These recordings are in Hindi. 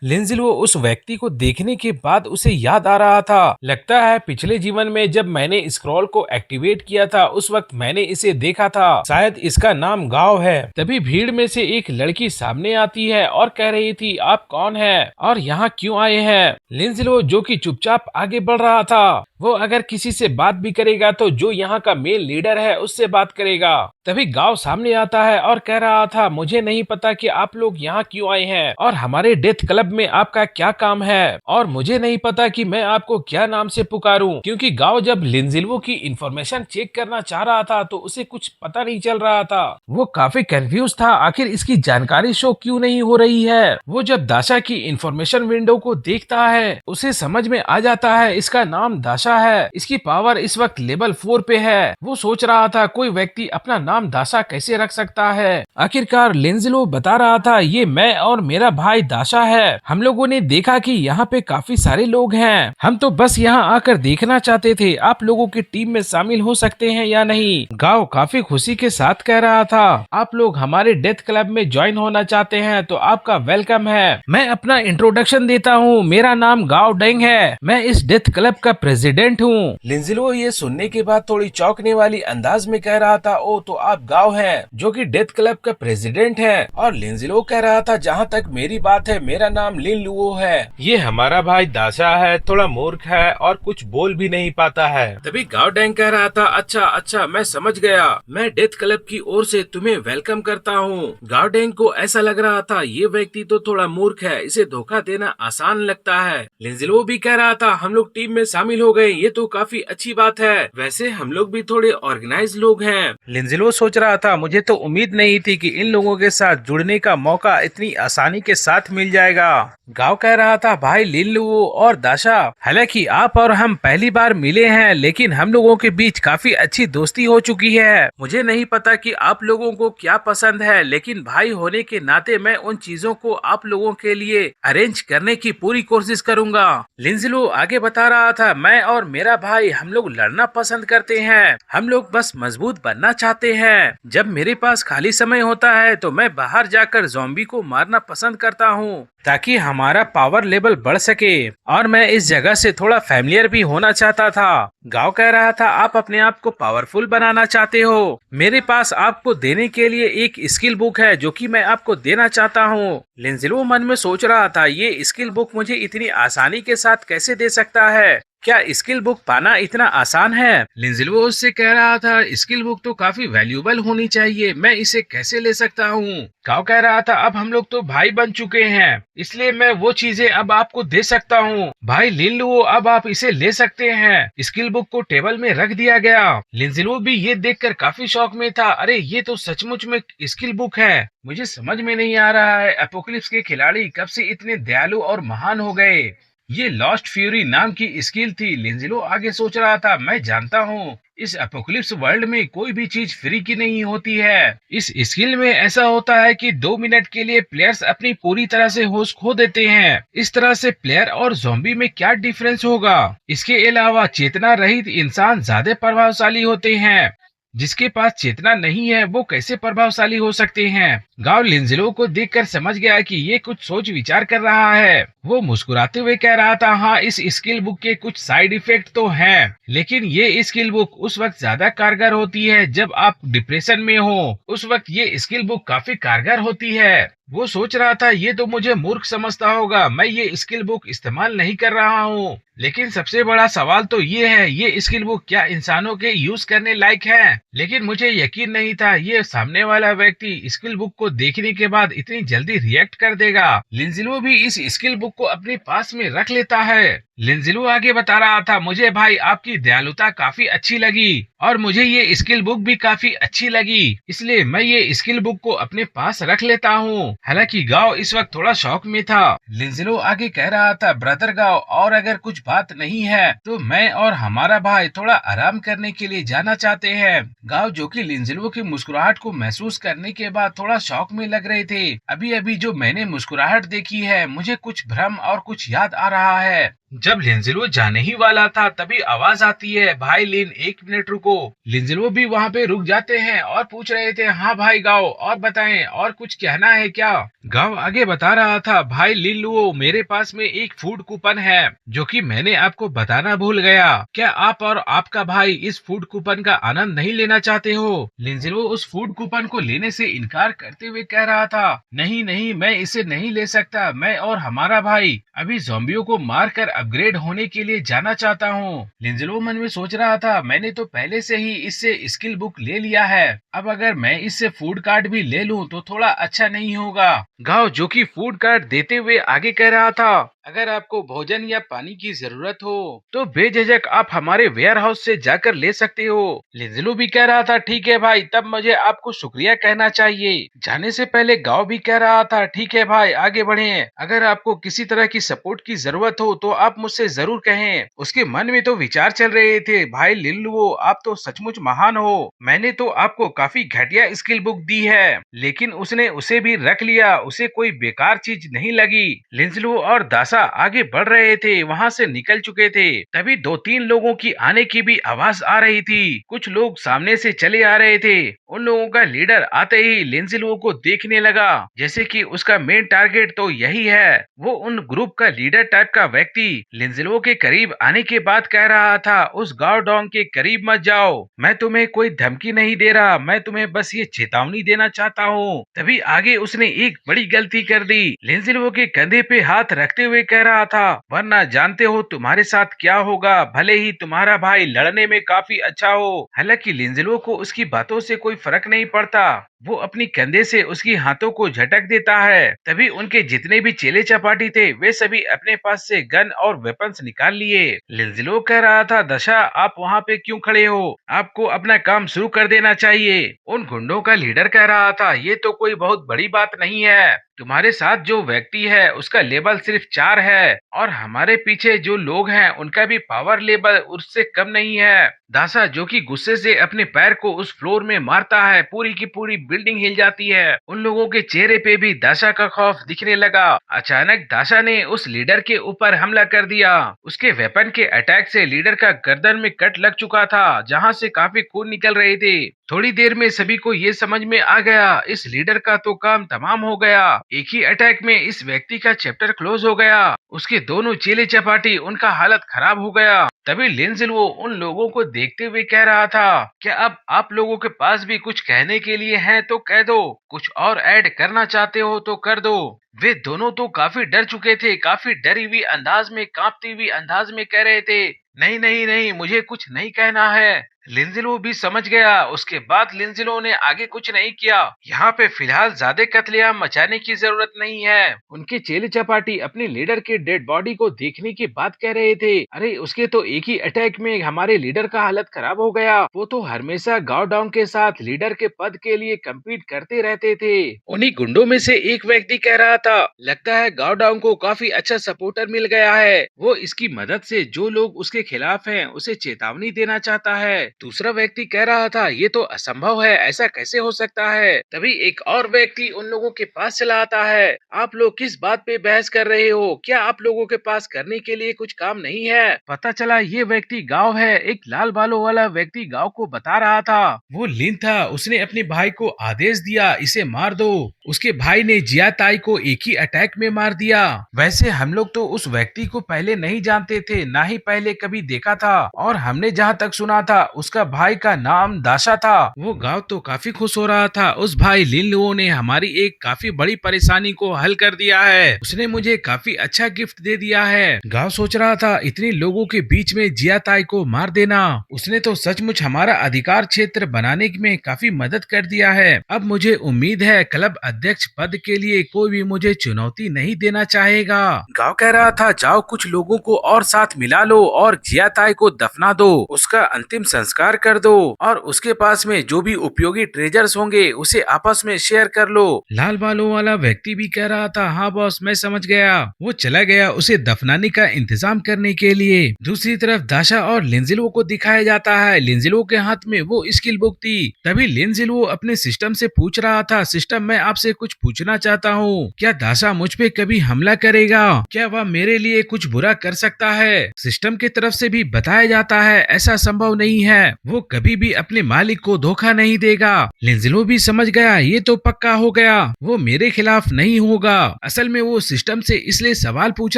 लिंजिलो उस व्यक्ति को देखने के बाद उसे याद आ रहा था। लगता है पिछले जीवन में जब मैंने स्क्रॉल को एक्टिवेट किया था उस वक्त मैंने इसे देखा था। शायद इसका नाम गांव है। तभी भीड़ में से एक लड़की सामने आती है और कह रही थी, आप कौन है और यहाँ क्यों आए हैं? लिंजिलो जो कि चुपचाप आगे बढ़ रहा था, वो अगर किसी से बात भी करेगा तो जो यहाँ का मेन लीडर है उससे बात करेगा। तभी गांव सामने आता है और कह रहा था, मुझे नहीं पता कि आप लोग यहाँ क्यों आए हैं और हमारे डेथ क्लब में आपका क्या काम है, और मुझे नहीं पता कि मैं आपको क्या नाम से पुकारूं, क्योंकि गांव जब लिंजिलो की इंफॉर्मेशन चेक करना चाह रहा था तो उसे कुछ पता नहीं चल रहा था। वो काफी कंफ्यूज था, आखिर इसकी जानकारी शो क्यों नहीं हो रही है। वो जब दाशा की इंफॉर्मेशन विंडो को देखता है उसे समझ में आ जाता है इसका नाम दाशा है। इसकी पावर इस वक्त लेवल 4 पे है। वो सोच रहा था कोई व्यक्ति अपना नाम दाशा कैसे रख सकता है। आखिरकार लिंजिलो बता रहा था, ये मैं और मेरा भाई दाशा है। हम लोगों ने देखा कि यहाँ पे काफी सारे लोग हैं, हम तो बस यहाँ आकर देखना चाहते थे आप लोगों की टीम में शामिल हो सकते हैं या नहीं। गांव काफी खुशी के साथ कह रहा था, आप लोग हमारे डेथ क्लब में ज्वाइन होना चाहते हैं तो आपका वेलकम है। मैं अपना इंट्रोडक्शन देता हूँ, मेरा नाम गाओ डेंग है, मैं इस डेथ क्लब का प्रेसिडेंट हूँ। लिंजिलो ये सुनने के बाद थोड़ी चौंकने वाली अंदाज में कह रहा था, ओ तो आप गाओ हैं जो कि डेथ क्लब का प्रेसिडेंट है। और लिंजिलो कह रहा था, जहाँ तक मेरी बात है मेरा नाम लिन लुओ है, ये हमारा भाई दाशा है, थोड़ा मूर्ख है और कुछ बोल भी नहीं पाता है। तभी गाओ डेंग कह रहा था, अच्छा अच्छा मैं समझ गया, मैं डेथ क्लब की ओर से तुम्हें वेलकम करता हूँ। गाओ डेंग को ऐसा लग रहा था ये व्यक्ति तो थोड़ा मूर्ख है, इसे धोखा देना आसान लगता है। लिंजिलो भी कह रहा था, हम लोग टीम में शामिल हो गए, ये तो काफी अच्छी बात है, वैसे हम लोग भी थोड़े ऑर्गेनाइज लोग हैं। लिंजिलो सोच रहा था, मुझे तो उम्मीद नहीं थी कि इन लोगों के साथ जुड़ने का मौका इतनी आसानी के साथ मिल जाएगा। गांव कह रहा था, भाई लिन लुओ और दाशा, हालांकि आप और हम पहली बार मिले हैं लेकिन हम लोगों के बीच काफी अच्छी दोस्ती हो चुकी है। मुझे नहीं पता कि आप लोगों को क्या पसंद है, लेकिन भाई होने के नाते मैं उन चीजों को आप लोगों के लिए अरेंज करने की पूरी कोशिश करूंगा। लिंजिलो आगे बता रहा था, मैं और मेरा भाई हम लोग लड़ना पसंद करते हैं, हम लोग बस मजबूत बनना चाहते हैं। जब मेरे पास खाली समय होता है तो मैं बाहर जाकर ज़ॉम्बी को मारना पसंद करता हूँ ताकि हमारा पावर लेवल बढ़ सके, और मैं इस जगह से थोड़ा फैमिलियर भी होना चाहता था। गांव कह रहा था, आप अपने आप को पावरफुल बनाना चाहते हो, मेरे पास आपको देने के लिए एक स्किल बुक है जो कि मैं आपको देना चाहता हूँ। लिंजिलो मन में सोच रहा था, ये स्किल बुक मुझे इतनी आसानी के साथ कैसे दे सकता है, क्या स्किल बुक पाना इतना आसान है? लिंजिलो उससे कह रहा था, स्किल बुक तो काफी वैल्यूएबल होनी चाहिए, मैं इसे कैसे ले सकता हूँ? गांव कह रहा था, अब हम लोग तो भाई बन चुके हैं, इसलिए मैं वो चीजें अब आपको दे सकता हूँ। भाई लिन लुओ, अब आप इसे ले सकते हैं। स्किल बुक को टेबल में रख दिया गया। लिंजिलो भी ये देखकर काफी शौक में था, अरे ये तो सचमुच में स्किल बुक है। मुझे समझ में नहीं आ रहा है एपोकलिप्स के खिलाड़ी कब से इतने दयालु और महान हो गए। ये लॉस्ट फ्यूरी नाम की स्किल थी। लिंजिलो आगे सोच रहा था, मैं जानता हूँ इस एपोकलिप्स वर्ल्ड में कोई भी चीज फ्री की नहीं होती है। इस स्किल में ऐसा होता है कि 2 मिनट के लिए प्लेयर्स अपनी पूरी तरह से होश खो देते हैं। इस तरह से प्लेयर और ज़ॉम्बी में क्या डिफरेंस होगा? इसके अलावा चेतना रहित इंसान ज्यादा प्रभावशाली होते हैं, जिसके पास चेतना नहीं है वो कैसे प्रभावशाली हो सकते हैं? गांव लिंजिलो को देखकर समझ गया कि ये कुछ सोच विचार कर रहा है। वो मुस्कुराते हुए कह रहा था, हाँ इस स्किल बुक के कुछ साइड इफेक्ट तो हैं, लेकिन ये स्किल बुक उस वक्त ज्यादा कारगर होती है जब आप डिप्रेशन में हो, उस वक्त ये स्किल बुक काफी कारगर होती है। वो सोच रहा था, ये तो मुझे मूर्ख समझता होगा, मैं ये स्किल बुक इस्तेमाल नहीं कर रहा हूँ, लेकिन सबसे बड़ा सवाल तो ये है, ये स्किल बुक क्या इंसानों के यूज करने लायक है? लेकिन मुझे यकीन नहीं था ये सामने वाला व्यक्ति स्किल बुक को देखने के बाद इतनी जल्दी रिएक्ट कर देगा। लिंजिलो भी इस स्किल बुक को अपने पास में रख लेता है। लिंजिलो आगे बता रहा था, मुझे भाई आपकी दयालुता काफी अच्छी लगी और मुझे ये स्किल बुक भी काफी अच्छी लगी, इसलिए मैं ये स्किल बुक को अपने पास रख लेता हूँ। हालांकि गांव इस वक्त थोड़ा शौक में था। लिंजिलो आगे कह रहा था, ब्रदर गांव, और अगर कुछ बात नहीं है तो मैं और हमारा भाई थोड़ा आराम करने के लिए जाना चाहते हैं। गांव जो कि लिंजिलो की मुस्कुराहट को महसूस करने के बाद थोड़ा शौक में लग रहे थे। अभी अभी जो मैंने मुस्कुराहट देखी है मुझे कुछ भ्रम और कुछ याद आ रहा है। जब लिंजिलो जाने ही वाला था तभी आवाज आती है, भाई लिन 1 मिनट रुको। लिंजिलो भी वहाँ पे रुक जाते हैं और पूछ रहे थे, हाँ भाई गाओ और बताएं, और कुछ कहना है क्या। गाओ आगे बता रहा था, भाई लिन लुओ, मेरे पास में एक फूड कूपन है जो कि मैंने आपको बताना भूल गया। क्या आप और आपका भाई इस फूड कूपन का आनंद नहीं लेना चाहते हो। लिंजिलो उस फूड कूपन को लेने से इनकार करते हुए कह रहा था, नहीं नहीं, मैं इसे नहीं ले सकता। मैं और हमारा भाई अभी ज़ॉम्बियों को मार कर अपग्रेड होने के लिए जाना चाहता हूँ। लिंजलो मन में सोच रहा था, मैंने तो पहले से ही इससे स्किल बुक ले लिया है, अब अगर मैं इससे फूड कार्ड भी ले लूँ तो थोड़ा अच्छा नहीं होगा। गाओ जो कि फूड कार्ड देते हुए आगे कह रहा था, अगर आपको भोजन या पानी की जरूरत हो तो बेझिझक आप हमारे वेयर हाउस से जाकर ले सकते हो। लिंजलो भी कह रहा था, ठीक है भाई, तब मुझे आपको शुक्रिया कहना चाहिए। जाने से पहले गाओ भी कह रहा था, ठीक है भाई, आगे बढ़े। अगर आपको किसी तरह की सपोर्ट की जरूरत हो तो आप मुझसे जरूर कहें। उसके मन में तो विचार चल रहे थे, भाई लिल्लुओ, आप तो सचमुच महान हो। मैंने तो आपको काफी घटिया स्किल बुक दी है, लेकिन उसने उसे भी रख लिया, उसे कोई बेकार चीज नहीं लगी। लिंजलो और दासा आगे बढ़ रहे थे, वहाँ से निकल चुके थे। तभी 2-3 लोगों की आने की भी आवाज आ रही थी। कुछ लोग सामने से चले आ रहे थे। उन लोगों का लीडर आते ही लिंजिलो को देखने लगा, जैसे कि उसका मेन टारगेट तो यही है। वो उन ग्रुप का लीडर टाइप का व्यक्ति लिंजिलो के करीब आने के बाद कह रहा था, उस गाओडोंग के करीब मत जाओ, मैं तुम्हें कोई धमकी नहीं दे रहा, मैं तुम्हें बस ये चेतावनी देना चाहता हूँ। तभी आगे उसने एक बड़ी गलती कर दी। लिंजिलो के कंधे पे हाथ रखते हुए कह रहा था, वरना जानते हो तुम्हारे साथ क्या होगा, भले ही तुम्हारा भाई लड़ने में काफी अच्छा हो। हालांकि लिंजिलो को उसकी बातों से कोई फर्क नहीं पड़ता, वो अपनी कंधे से उसकी हाथों को झटक देता है। तभी उनके जितने भी चेले चपाटी थे वे सभी अपने पास से गन और वेपन्स निकाल लिए। लिंजिलो कह रहा था, दशा आप वहाँ पे क्यों खड़े हो, आपको अपना काम शुरू कर देना चाहिए। उन गुंडों का लीडर कह रहा था, ये तो कोई बहुत बड़ी बात नहीं है, तुम्हारे साथ जो व्यक्ति है उसका लेवल सिर्फ 4 है और हमारे पीछे जो लोग हैं उनका भी पावर लेवल उससे कम नहीं है। दासा जो कि गुस्से से अपने पैर को उस फ्लोर में मारता है, पूरी की पूरी बिल्डिंग हिल जाती है। उन लोगों के चेहरे पे भी दासा का खौफ दिखने लगा। अचानक दासा ने उस लीडर के ऊपर हमला कर दिया। उसके वेपन के अटैक से लीडर का गर्दन में कट लग चुका था, जहाँ से काफी खून निकल रहे थे। थोड़ी देर में सभी को ये समझ में आ गया, इस लीडर का तो काम तमाम हो गया। एक ही अटैक में इस व्यक्ति का चैप्टर क्लोज हो गया। उसके दोनों चेले चपाटी, उनका हालत खराब हो गया। तभी लिंजिल वो उन लोगों को देखते हुए कह रहा था, क्या अब आप लोगों के पास भी कुछ कहने के लिए है तो कह दो, कुछ और ऐड करना चाहते हो तो कर दो। वे दोनों तो काफी डर चुके थे, काफी डरी हुई अंदाज में, कांपती हुई अंदाज में कह रहे थे, नहीं नहीं नहीं, मुझे कुछ नहीं कहना है। लिंजिलो भी समझ गया। उसके बाद लिंजिलो ने आगे कुछ नहीं किया। यहाँ पे फिलहाल ज्यादा कत्लेआम मचाने की जरूरत नहीं है। उनके चेले चपाटी अपने लीडर के डेड बॉडी को देखने के बाद कह रहे थे, अरे उसके तो एक ही अटैक में हमारे लीडर का हालत खराब हो गया, वो तो हमेशा गाओडोंग के साथ लीडर के पद के लिए कम्पीट करते रहते थे। उन्हीं गुंडों में से एक व्यक्ति कह रहा था, लगता है गाओडोंग को काफी अच्छा सपोर्टर मिल गया है, वो इसकी मदद से जो लोग उसके खिलाफ हैं उसे चेतावनी देना चाहता है। दूसरा व्यक्ति कह रहा था, ये तो असंभव है, ऐसा कैसे हो सकता है। तभी एक और व्यक्ति उन लोगों के पास चला आता है, आप लोग किस बात पे बहस कर रहे हो, क्या आप लोगों के पास करने के लिए कुछ काम नहीं है। पता चला ये व्यक्ति गाँव है। एक लाल बालों वाला व्यक्ति गाँव को बता रहा था, वो लिन था, उसने अपने भाई को आदेश दिया, इसे मार दो। उसके भाई ने जियाताई को एक ही अटैक में मार दिया। वैसे हम लोग तो उस व्यक्ति को पहले नहीं जानते थे, ना ही पहले कभी देखा था, और हमने जहाँ तक सुना था उसका भाई का नाम दाशा था। वो गांव तो काफी खुश हो रहा था, उस भाई लिन लुओ ने हमारी एक काफी बड़ी परेशानी को हल कर दिया है, उसने मुझे काफी अच्छा गिफ्ट दे दिया है। गांव सोच रहा था, इतने लोगों के बीच में जियाताई को मार देना, उसने तो सचमुच हमारा अधिकार क्षेत्र बनाने में काफी मदद कर दिया है। अब मुझे उम्मीद है क्लब अध्यक्ष पद के लिए कोई भी मुझे चुनौती नहीं देना चाहेगा। गांव कह रहा था, जाओ कुछ लोगों को और साथ मिला लो और जियाताई को दफना दो, उसका अंतिम संस्कार नमस्कार कर दो और उसके पास में जो भी उपयोगी ट्रेजर्स होंगे उसे आपस में शेयर कर लो। लाल बालों वाला व्यक्ति भी कह रहा था, हाँ बॉस मैं समझ गया। वो चला गया उसे दफनाने का इंतजाम करने के लिए। दूसरी तरफ दाशा और लिंजिलो को दिखाया जाता है। लिंजिलो के हाथ में वो स्किल बुक थी। तभी लिंजिलो अपने सिस्टम से पूछ रहा था, सिस्टम मैं आपसे कुछ पूछना चाहता हूँ, क्या दाशा मुझ पे कभी हमला करेगा? क्या वह मेरे लिए कुछ बुरा कर सकता है? सिस्टम की तरफ से भी बताया जाता है ऐसा संभव नहीं है, वो कभी भी अपने मालिक को धोखा नहीं देगा। लिंजिलो भी समझ गया ये तो पक्का हो गया, वो मेरे खिलाफ नहीं होगा। असल में वो सिस्टम से इसलिए सवाल पूछ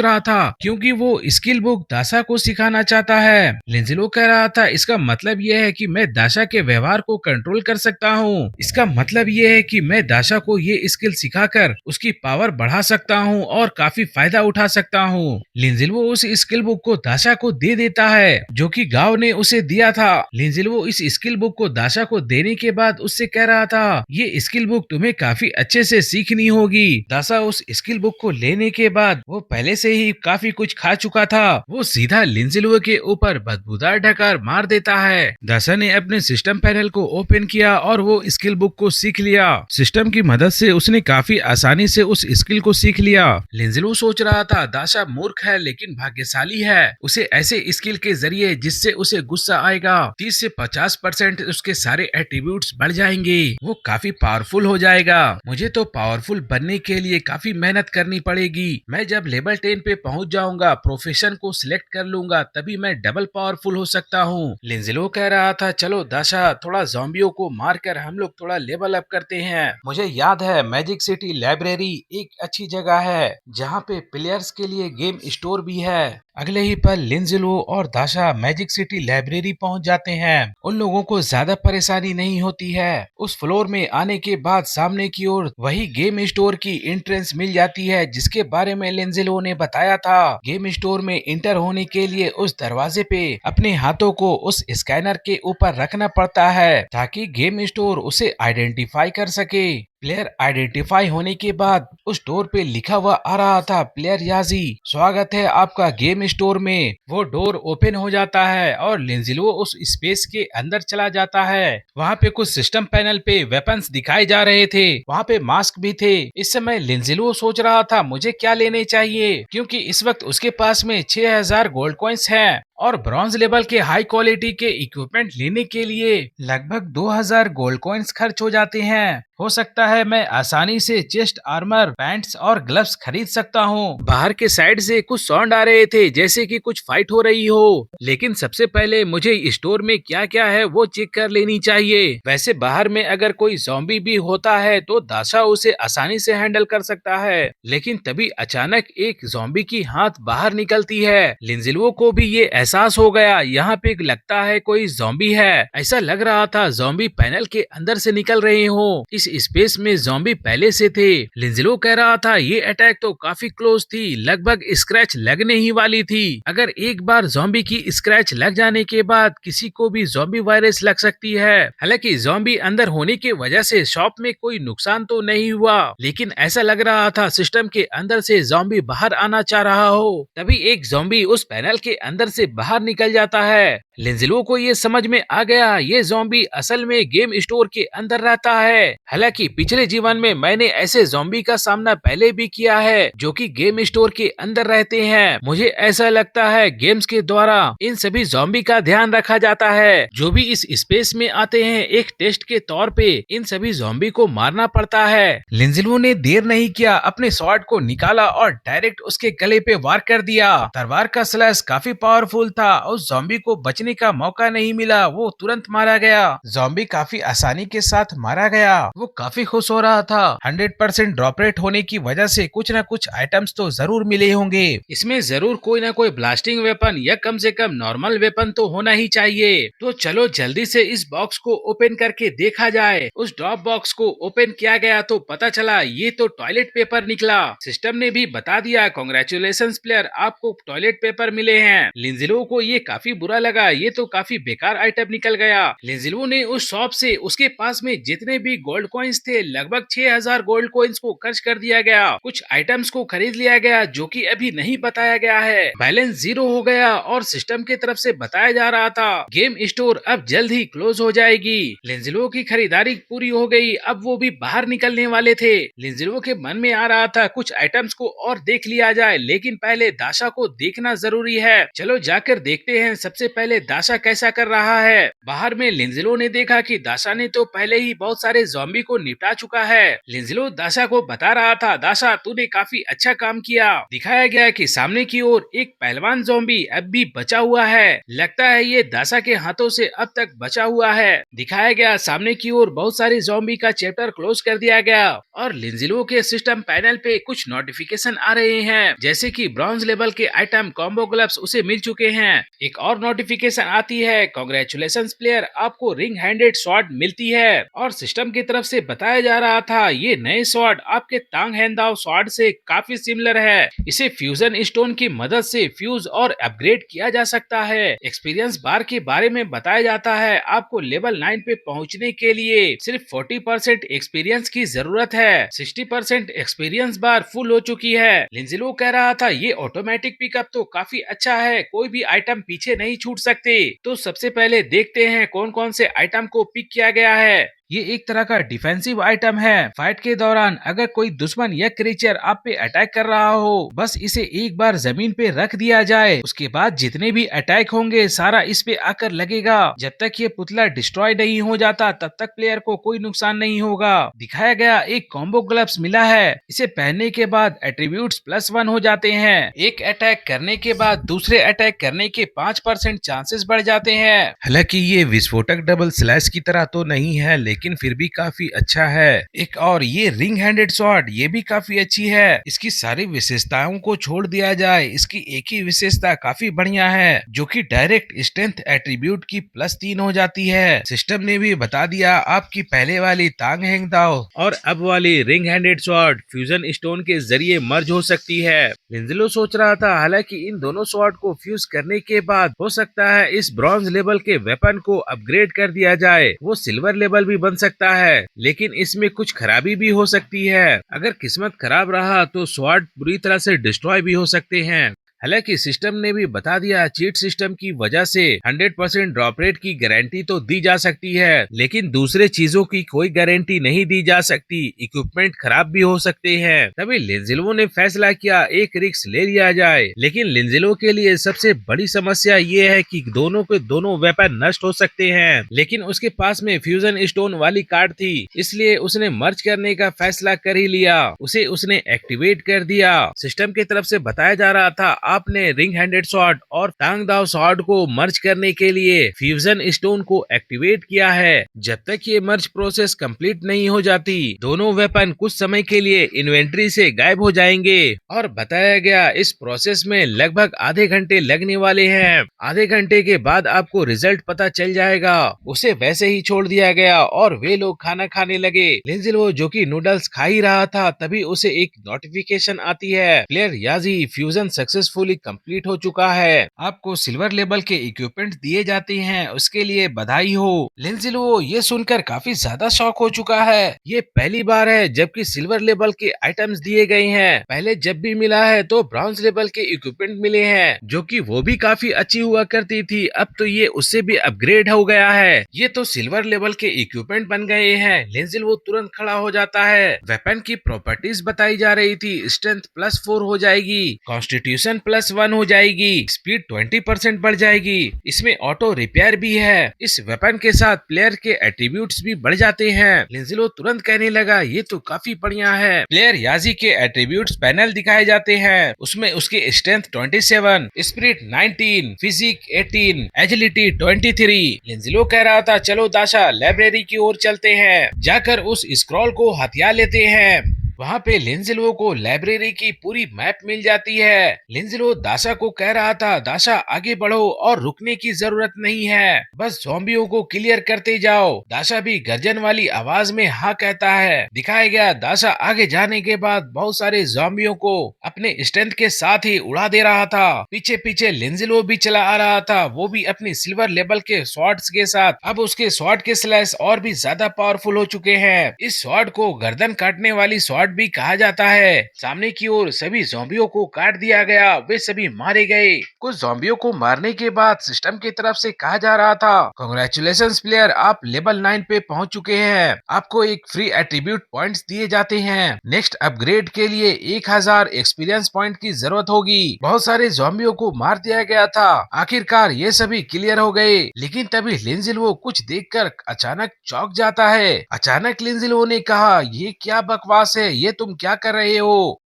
रहा था क्योंकि वो स्किल बुक दाशा को सिखाना चाहता है। लिंजिलो कह रहा था इसका मतलब ये है कि मैं दाशा के व्यवहार को कंट्रोल कर सकता हूँ। इसका मतलब ये है कि मैं दाशा को ये स्किल सिखाकर उसकी पावर बढ़ा सकता हूँ और काफी फायदा उठा सकता हूँ। लिंजिलो उस स्किल बुक को दाशा को दे देता है जो कि गांव ने उसे दिया था। लिंजिलो इस स्किल बुक को दाशा को देने के बाद उससे कह रहा था ये स्किल बुक तुम्हें काफी अच्छे से सीखनी होगी। दाशा उस स्किल बुक को लेने के बाद वो पहले से ही काफी कुछ खा चुका था। वो सीधा लिंजिलो के ऊपर बदबूदार ढकार मार देता है। दाशा ने अपने सिस्टम पैनल को ओपन किया और वो स्किल बुक को सीख लिया। सिस्टम की मदद से उसने काफी आसानी से उस स्किल को सीख लिया। लिंजिलो सोच रहा था दाशा मूर्ख है लेकिन भाग्यशाली है। उसे ऐसे स्किल के जरिए जिससे उसे गुस्सा आएगा 30 से 50% उसके सारे एट्रीब्यूट्स बढ़ जाएंगे। वो काफी पावरफुल हो जाएगा। मुझे तो पावरफुल बनने के लिए काफी मेहनत करनी पड़ेगी। मैं जब लेवल 10 पे पहुंच जाऊंगा, प्रोफेशन को सिलेक्ट कर लूंगा, तभी मैं डबल पावरफुल हो सकता हूँ। लिंजिलो कह रहा था चलो दाशा थोड़ा ज़ॉम्बियों को मारकर हम लोग थोड़ा लेवल अप करते हैं। मुझे याद है मैजिक सिटी लाइब्रेरी एक अच्छी जगह है जहाँ पे प्लेयर्स के लिए गेम स्टोर भी है। अगले ही पल लिंजिलो और दाशा मैजिक सिटी लाइब्रेरी पहुंच जाते हैं। उन लोगों को ज्यादा परेशानी नहीं होती है। उस फ्लोर में आने के बाद सामने की ओर वही गेम स्टोर की एंट्रेंस मिल जाती है जिसके बारे में लिंजिलो ने बताया था। गेम स्टोर में इंटर होने के लिए उस दरवाजे पे अपने हाथों को उस स्कैनर के ऊपर रखना पड़ता है ताकि गेम स्टोर उसे आइडेंटिफाई कर सके। प्लेयर आइडेंटिफाई होने के बाद उस डोर पे लिखा हुआ आ रहा था, प्लेयर याजी स्वागत है आपका गेम स्टोर में। वो डोर ओपन हो जाता है और लिंजिलो उस स्पेस के अंदर चला जाता है। वहाँ पे कुछ सिस्टम पैनल पे वेपन्स दिखाए जा रहे थे, वहाँ पे मास्क भी थे। इस समय लिंजिलो सोच रहा था मुझे क्या लेने चाहिए, क्योंकि इस वक्त उसके पास में 6000 गोल्ड कॉइन्स हैं और ब्रॉन्ज लेवल के हाई क्वालिटी के इक्विपमेंट लेने के लिए लगभग 2000 गोल्ड कॉइन्स खर्च हो जाते हैं। हो सकता है मैं आसानी से चेस्ट आर्मर, पैंट्स और ग्लव्स खरीद सकता हूँ। बाहर के साइड से कुछ साउंड आ रहे थे जैसे कि कुछ फाइट हो रही हो, लेकिन सबसे पहले मुझे स्टोर में क्या क्या है वो चेक कर लेनी चाहिए। वैसे बाहर में अगर कोई ज़ॉम्बी भी होता है तो दाशा उसे आसानी से हैंडल कर सकता है, लेकिन तभी अचानक एक ज़ॉम्बी की हाथ बाहर निकलती है। लिंजिलो को भी ये एहसास हो गया यहाँ पे लगता है कोई ज़ॉम्बी है। ऐसा लग रहा था ज़ॉम्बी पैनल के अंदर से निकल रहे हो। इस स्पेस में ज़ॉम्बी पहले से थे। लिंजिलो कह रहा था ये अटैक तो काफी क्लोज थी, लगभग स्क्रैच लगने ही वाली थी। अगर एक बार ज़ॉम्बी की स्क्रैच लग जाने के बाद किसी को भी ज़ॉम्बी वायरस लग सकती है। हालांकि ज़ॉम्बी अंदर होने की वजह से शॉप में कोई नुकसान तो नहीं हुआ, लेकिन ऐसा लग रहा था सिस्टम के अंदर से ज़ॉम्बी बाहर आना चाह रहा हो। तभी एक ज़ॉम्बी उस पैनल के अंदर से बाहर निकल जाता है। लिंजिलो को ये समझ में आ गया ये ज़ॉम्बी असल में गेम स्टोर के अंदर रहता है। हालांकि पिछले जीवन में मैंने ऐसे ज़ॉम्बी का सामना पहले भी किया है जो कि गेम स्टोर के अंदर रहते हैं। मुझे ऐसा लगता है गेम्स के द्वारा इन सभी ज़ॉम्बी का ध्यान रखा जाता है जो भी इस स्पेस में आते हैं। एक टेस्ट के तौर पे इन सभी ज़ॉम्बी को मारना पड़ता है। लिंजिलो ने देर नहीं किया, अपने स्वॉर्ड को निकाला और डायरेक्ट उसके गले पे वार कर दिया। तलवार का स्लैश काफी पावरफुल था, उस ज़ॉम्बी को बचने का मौका नहीं मिला, वो तुरंत मारा गया। ज़ॉम्बी काफी आसानी के साथ मारा गया। वो काफी खुश हो रहा था। 100% ड्रॉप रेट होने की वजह से कुछ न कुछ आइटम्स तो जरूर मिले होंगे। इसमें जरूर कोई न कोई ब्लास्टिंग वेपन या कम से कम नॉर्मल वेपन तो होना ही चाहिए। तो चलो जल्दी से इस बॉक्स को ओपन करके देखा जाए। उस ड्रॉप बॉक्स को ओपन किया गया तो पता चला ये तो टॉयलेट पेपर निकला। सिस्टम ने भी बता दिया, कांग्रेचुलेशंस प्लेयर, आपको टॉयलेट पेपर मिले हैं। लिंजिलो को ये काफी बुरा लगा, ये तो काफी बेकार आइटम निकल गया। लिंजिलो ने उस शॉप से उसके पास में जितने भी गोल्ड कॉइन्स थे लगभग 6000 गोल्ड कॉइन्स को खर्च कर दिया गया। कुछ आइटम्स को खरीद लिया गया जो कि अभी नहीं बताया गया है। बैलेंस 0 हो गया और सिस्टम की तरफ से बताया जा रहा था गेम स्टोर अब जल्द ही क्लोज हो जाएगी। लिंजिलो की खरीदारी पूरी हो गई, अब वो भी बाहर निकलने वाले थे। लिंजिलो के मन में आ रहा था कुछ आइटम्स को और देख लिया जाए, लेकिन पहले दाशा को देखना जरूरी है। चलो जाकर देखते हैं सबसे पहले दाशा कैसा कर रहा है। बाहर में लिंजिलो ने देखा कि दाशा ने तो पहले ही बहुत सारे ज़ॉम्बी को निपटा चुका है। लिंजिलो दाशा को बता रहा था, दाशा तूने काफी अच्छा काम किया। दिखाया गया कि सामने की ओर एक पहलवान ज़ॉम्बी अब भी बचा हुआ है। लगता है ये दाशा के हाथों से अब तक बचा हुआ है। दिखाया गया सामने की ओर बहुत सारे ज़ॉम्बी का चैप्टर क्लोज कर दिया गया और लिंजिलो के सिस्टम पैनल पे कुछ नोटिफिकेशन आ रहे हैं, जैसे कि ब्रॉन्ज लेवल के आइटम कॉम्बो ग्लव्स उसे मिल चुके हैं। एक और नोटिफिकेशन आती है, कांग्रेचुलेशंस प्लेयर, आपको रिंग हैंडेड स्वॉर्ड मिलती है। और सिस्टम की तरफ से बताया जा रहा था ये नए स्वॉर्ड आपके तांग हैंदाओ स्वॉर्ड से काफी सिमिलर है। इसे फ्यूजन स्टोन की मदद से फ्यूज और अपग्रेड किया जा सकता है। एक्सपीरियंस बार के बारे में बताया जाता है, आपको लेवल 9 पे पहुंचने के लिए सिर्फ 40% एक्सपीरियंस की जरूरत है। 60% एक्सपीरियंस बार फुल हो चुकी है। लिंजिलो कह रहा था ये ऑटोमेटिक पिकअप तो काफी अच्छा है, कोई भी आइटम पीछे नहीं छूट सकते। तो सबसे पहले देखते हैं कौन कौन से आइटम को पिक किया गया है। ये एक तरह का डिफेंसिव आइटम है। फाइट के दौरान अगर कोई दुश्मन या क्रीचर आप पे अटैक कर रहा हो, बस इसे एक बार जमीन पे रख दिया जाए, उसके बाद जितने भी अटैक होंगे सारा इस पे आकर लगेगा। जब तक ये पुतला डिस्ट्रॉय नहीं हो जाता तब तक प्लेयर को कोई नुकसान नहीं होगा। दिखाया गया एक कॉम्बो ग्लव्स मिला है, इसे पहनने के बाद एट्रीब्यूट्स +1 हो जाते हैं। एक अटैक करने के बाद दूसरे अटैक करने के 5% चांसेस बढ़ जाते हैं। हालांकि ये विस्फोटक डबल स्लैश की तरह तो नहीं है, लेकिन फिर भी काफी अच्छा है। एक और ये रिंग हैंडेड स्वॉर्ड, ये भी काफी अच्छी है। इसकी सारी विशेषताओं को छोड़ दिया जाए, इसकी एक ही विशेषता काफी बढ़िया है, जो कि डायरेक्ट स्ट्रेंथ एट्रीब्यूट की +3 हो जाती है। सिस्टम ने भी बता दिया आपकी पहले वाली तांग हैंगदाओ और अब वाली ring handed sword fusion stone के जरिए मर्ज हो सकती है। लिंजिलो सोच रहा था हालांकि इन दोनों स्वॉर्ड को फ्यूज करने के बाद हो सकता है इस ब्रॉन्ज लेवल के वेपन को अपग्रेड कर दिया जाए, वो सिल्वर लेवल भी बन सकता है, लेकिन इसमें कुछ खराबी भी हो सकती है। अगर किस्मत खराब रहा तो स्वॉर्ड बुरी तरह से डिस्ट्रॉय भी हो सकते हैं। हालांकि सिस्टम ने भी बता दिया चीट सिस्टम की वजह से 100% ड्रॉप रेट की गारंटी तो दी जा सकती है, लेकिन दूसरे चीजों की कोई गारंटी नहीं दी जा सकती। इक्विपमेंट खराब भी हो सकते हैं। तभी लिंजिलो ने फैसला किया एक रिस्क ले लिया जाए, लेकिन लिंजिलो के लिए सबसे बड़ी समस्या ये है कि दोनों के दोनों वेपन नष्ट हो सकते हैं, लेकिन उसके पास में फ्यूजन स्टोन वाली कार्ड थी, इसलिए उसने मर्ज करने का फैसला कर ही लिया। उसे उसने एक्टिवेट कर दिया। सिस्टम की तरफ से बताया जा रहा था आपने रिंग हैंडेड स्वॉर्ड और तांग दाओ स्वॉर्ड को मर्ज करने के लिए फ्यूजन स्टोन को एक्टिवेट किया है। जब तक ये मर्ज प्रोसेस कंप्लीट नहीं हो जाती, दोनों वेपन कुछ समय के लिए इन्वेंट्री से गायब हो जाएंगे। और बताया गया इस प्रोसेस में लगभग आधे घंटे लगने वाले हैं। आधे घंटे के बाद आपको रिजल्ट पता चल जाएगा। उसे वैसे ही छोड़ दिया गया और वे लोग खाना खाने लगे। लिंजिलो जो कि नूडल्स खा ही रहा था, तभी उसे एक नोटिफिकेशन आती है, प्लेयर याजी फ्यूजन सक्सेसफुली कंप्लीट हो चुका है, आपको सिल्वर लेवल के इक्विपमेंट दिए जाते हैं, उसके लिए बधाई हो। लिंजिलो ये सुनकर काफी ज्यादा शॉक हो चुका है। ये पहली बार है जबकि सिल्वर लेवल के आइटम्स दिए गए हैं। पहले जब भी मिला है तो ब्रॉन्ज लेवल के इक्विपमेंट मिले हैं, जो कि वो भी काफी अच्छी हुआ करती थी। अब तो ये उससे भी अपग्रेड हो गया है, ये तो सिल्वर लेवल के इक्विपमेंट बन गए हैं। लिंजिलो तुरंत खड़ा हो जाता है। वेपन की प्रॉपर्टीज बताई जा रही थी, स्ट्रेंथ +4 हो जाएगी, कॉन्स्टिट्यूशन +1 हो जाएगी, स्पीड 20% बढ़ जाएगी, इसमें ऑटो रिपेयर भी है। इस वेपन के साथ प्लेयर के एट्रीब्यूट्स भी बढ़ जाते हैं। लिंजिलो तुरंत कहने लगा ये तो काफी बढ़िया है। प्लेयर याजी के एट्रीब्यूट्स पैनल दिखाए जाते हैं, उसमें उसके स्ट्रेंथ 27, स्पिरिट 19, फिजिक 18, एजिलिटी 23। लिंजिलो कह रहा था चलो दाशा लाइब्रेरी की ओर चलते हैं, जाकर उस स्क्रॉल को हथिया लेते हैं। वहाँ पे लिंजलो को लाइब्रेरी की पूरी मैप मिल जाती है। लिंजलो दाशा को कह रहा था, दाशा आगे बढ़ो और रुकने की जरूरत नहीं है, बस ज़ॉम्बियों को क्लियर करते जाओ। दाशा भी गर्जन वाली आवाज में हाँ कहता है। दिखाया गया दाशा आगे जाने के बाद बहुत सारे ज़ॉम्बियों को अपने स्ट्रेंथ के साथ ही उड़ा दे रहा था। पीछे पीछे लिंजलो भी चला आ रहा था, वो भी अपनी सिल्वर लेवल के स्वॉर्ड्स के साथ। अब उसके स्वॉर्ड के स्लैश और भी ज्यादा पावरफुल हो चुके हैं। इस स्वॉर्ड को गर्दन काटने वाली स्वॉर्ड भी कहा जाता है। सामने की ओर सभी ज़ॉम्बियों को काट दिया गया, वे सभी मारे गए। कुछ ज़ॉम्बियों को मारने के बाद सिस्टम की तरफ से कहा जा रहा था, कांग्रेचुलेशंस प्लेयर, आप लेवल 9 पे पहुंच चुके हैं। आपको एक फ्री एट्रीब्यूट पॉइंट्स दिए जाते हैं। नेक्स्ट अपग्रेड के लिए 1000 एक्सपीरियंस पॉइंट की जरूरत होगी। बहुत सारे ज़ॉम्बियों को मार दिया गया था। आखिरकार ये सभी क्लियर हो गए, लेकिन तभी लिंजिलो कुछ देखकर अचानक चौंक जाता है। अचानक लिंजिलो ने कहा, ये क्या बकवास है, ये तुम क्या कर रहे हो?